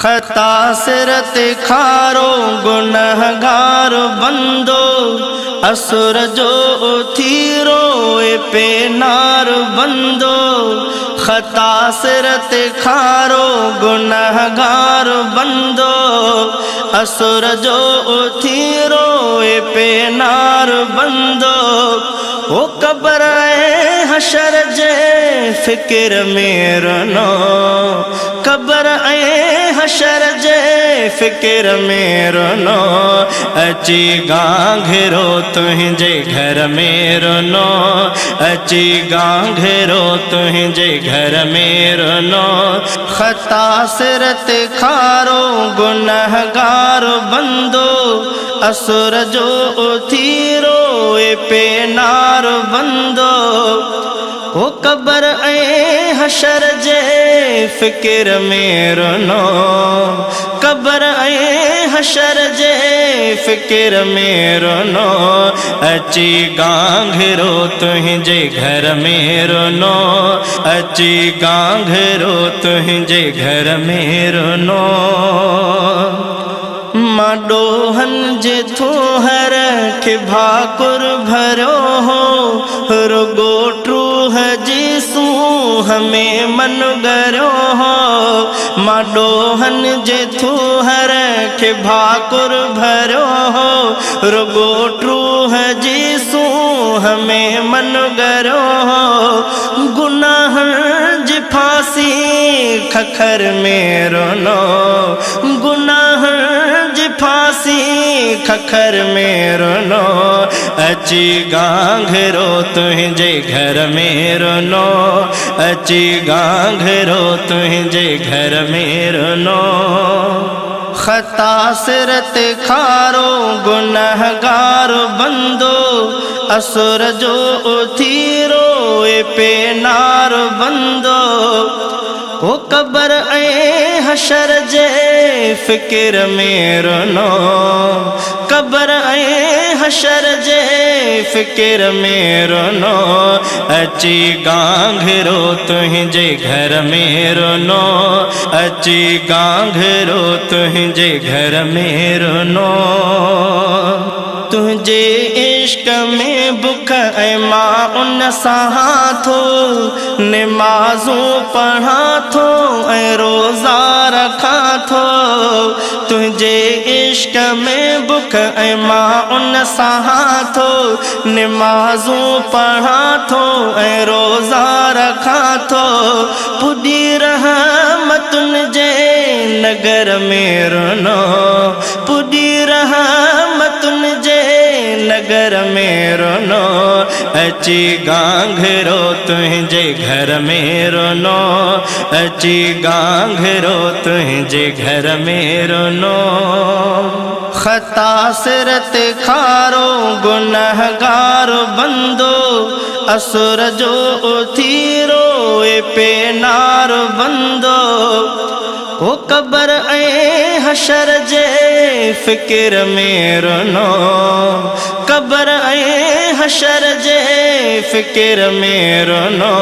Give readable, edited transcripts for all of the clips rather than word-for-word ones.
खता सिरत खारो गुनहगार बंदो असुर जो थीरो पे नार बंदो खता सिरत खारो गुनहगार बंदो असुर जो थीरो पे नार बंदो ओ कब्र हशर जे फिक्र में रनो कब्र हशर जे फिक्र में रनो अची गांघरो तुझे घर में रनो अची गांघरो तुझे घर में रनो खता सिरत खारो गुनहगार बंदो असुर जो थीरो पे नार बंदो ओ कब्र हशर जे फिक्र में रनो कब्र हशर जे फिक्र में रनो अची गांघरो तुझे घर में रनो अची गांघरो तुझे घर में रनो माडोहन जे थो हर के भाकुर भरो हो रुगो ट्रूह जीसू हमें मन गरो हो माडोहन जे थो हर के भाकुर भरो हो रुगो ट्रूह जीसू हमें मन गरो हो गुनाह जी फांसी खखर में रोनो गुनाह फांसी खखर में रोनो अची गांघरो तुझे घर में रोनो अची गांघरो तुझे घर में रोनो खता सिरत खारो गुनहगार बंदो असुर जो थीरो पे नार बंदो ओ कब्र हशर जे फिक्र में रनो कब्र हशर जे फिक्र में रनो अची गांघरो तुझे घर में रनो अची गांघरो तुझे घर में रनो तुझे इश्क में बुख माँ उन सहा थो नमाज़ूं पढ़ा थो रोज़ा रखा थो तुझे इश्क में बुख माँ उन सहा थो नमाज़ूं पढ़ा थो रोज़ा रखा थो पुडी रहमतुन जे नगर में रनो पुडी रहमतुन जे नगर में रोनो अची गांघरो तुझे घर में रोनो अची गांघरो तुझे घर में रोनो खता सिरत खारो गुनहगार बंदो असुर जो थीरो पे नार बंदो ओ कब्र हशर जे फिक्र में रनो कब्र हशर जे फिक्र में रनो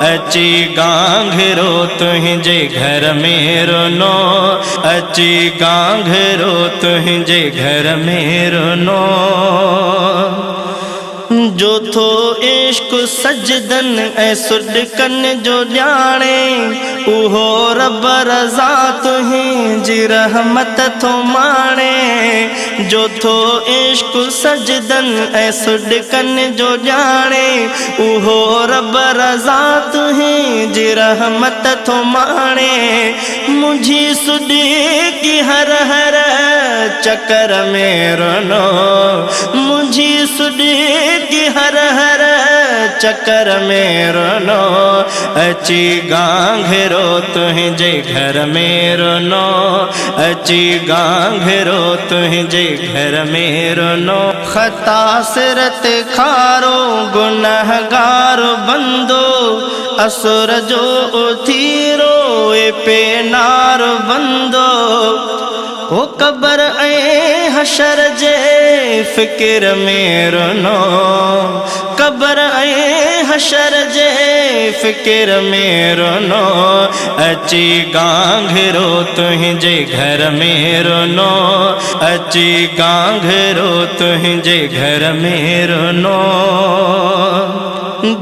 अची गांघरो तुझे घर में रनो अची गांघरो तुझे घर में रनो जो थो इश्क सजदन सुडकन जो ॼाणे उहो रब रज़ा तुंहिंजी रहमत थो माणे जो थो इश्क सजदन सुडकन जो ॼाणे उहो रब रज़ा तुंहिंजी रहमत थो माणे मुंहिंजी सुॾी हर हर चकर में रनो मुंहिंजी सुॾी हर हर चकर में रनो अची गांघरो तुझे घर में रनो अची गांघरो तुझे घर में रनो खता सिरत खारो गुनहगार बंदो असुर जो थीरो रोए पे नार बंदो ओ कबर ऐ हशर जे फिक्र में रोनो कबर ऐ हशर जे फिक्र में रोनो अची गांघरो तुझे घर में रोनो अची गांघरो तुझे घर में रोनो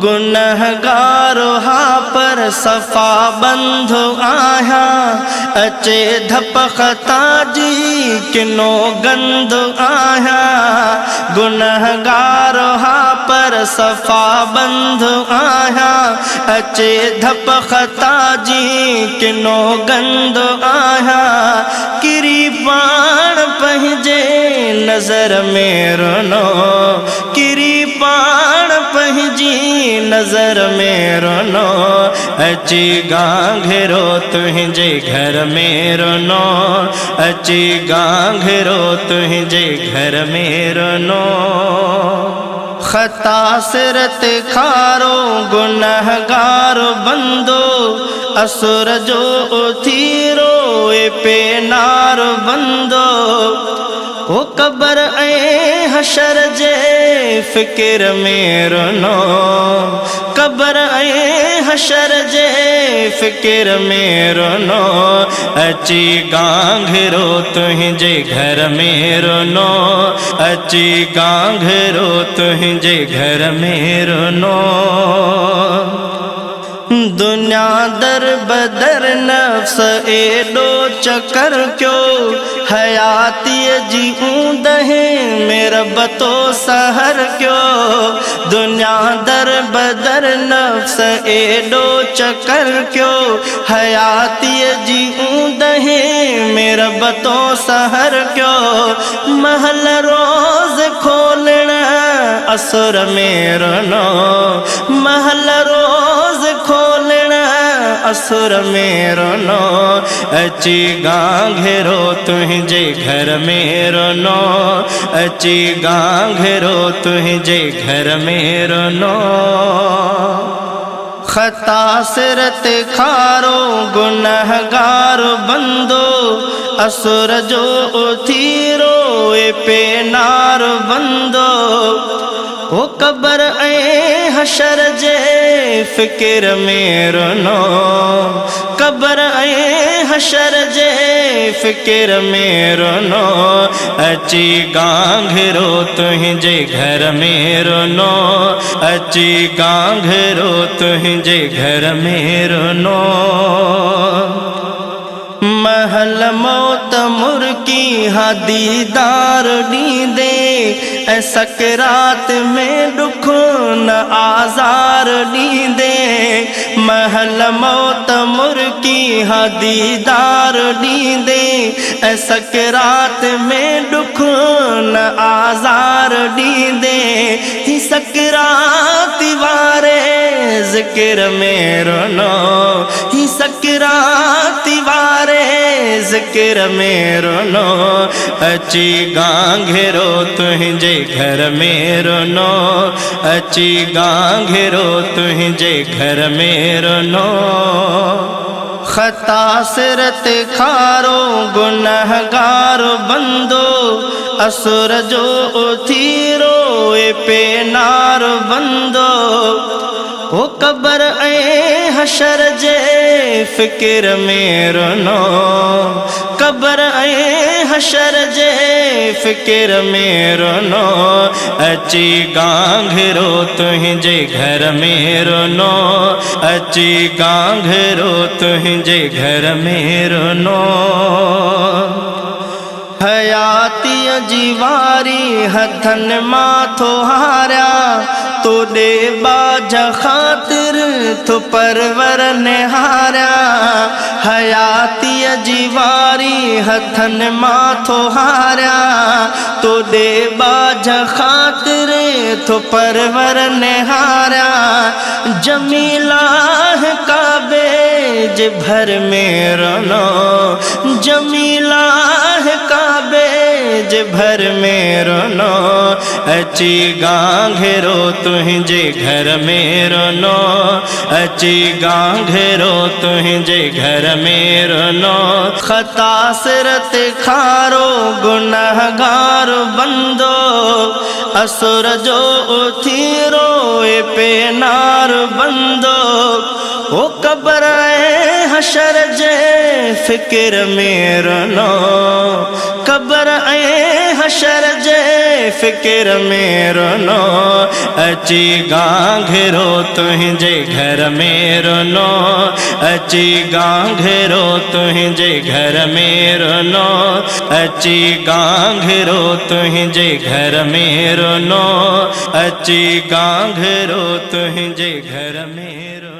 गुनहगारो हा पर सफ़ा बंधो आया अचे धप खता जी किनो गंद आया गुनहगारो हा पर सफ़ा बंधो आया अचे धप खता जी किनो गंद आया किरी पाण पंहिंजे नज़र में रोनो किरी पाण पंहिंजी नज़र में रोनो अची गांघरो तुझे घर में रोनो अची गांघरो तुझे घर में रोनो खता सिरत खारो गुनहगारो बंदो असुर जो उथीरो ए पे नार बंदो ओ कबर ऐ हशर जे फिक्र में रोनो कबर ऐ हशर जे फिक्र में रोनो अची गांघरो तुझे घर में रोनो अची गांघरो तुझे घर में रोनो दुनिया दर बदर नफ्स एडो चकर क्यों हयाती जी ऊंदहे मेरा बतो सहर क्यों दुनिया दर बदर नफ्स एडो चकर क्यों हयाती जी ऊंदहे मेरा बतो सहर क्यों महल रोज खोलना असुर में रोनो महल रोज खोलना असुर में रोनो अची गांघरो तुझे घर में रोनो अची गांघरो तुझे घर में रोनो खता सिरत खारो गुनहगारो बंदो असुर जो उथीरो ए पे नार बंदो ओ कबर ऐ हशर जे फिक्र में रोनो कबर ऐ हशर जे फिक्र में रोनो अची गांघरो तुझे घर में रोनो अची गांघरो तुझे घर में रोनो महल मौत मुर्की हा दीदार ॾींदे ऐं सकरात में दुख न आज़ार ॾींदे महल मौत मुर्की हा दीदार ॾींदे ऐं सकरात में दुख न आज़ार ॾींदे ही सकरात वारे ज़िक्र में रोनो ही सकरात वारे ज़िक्र में रोनो अची गांघरो तुझे घर में रोनो अची गांघरो तुझे घर में रोनो खता सिरत खारो गुनहगारो बंदो असुर जो उथीरो ए पे नार बंदो ओ कबर ऐ हशर जे फिक्र में रोनो कबर ऐ हशर जे फिक्र में रोनो अची गांघरो तुझे घर में रोनो अची गांघरो तुझे घर में रोनो हयाती जीवारी हथन माथो हारिया तो दे बाज खातिर तो परवर निहारिया हयाती जीवारी हथन माथो हारिया तो दे बाज खातिर तो परवर निहारिया जमीला है काबे जे भर में रोनो जमीला है काबे जे भर में रोनो अची गांघेरो तुझे घर में रोनो अची गांघेरो तुझे घर में रोनो खता सिरत खारो गुनहगार बंदो असुर जो उथी रोए पे नार बंदो ओ कब्र हशर जे फिक्र में रोनो कब्र हशर जे फिक्र में रोनो अची गांघेरो तुझे घर में रोनो अची गांघेरो तुझे घर में रोनो अची गांघेरो तुझे घर में रोनो अची गांघेरो तुझे घर में रोनो।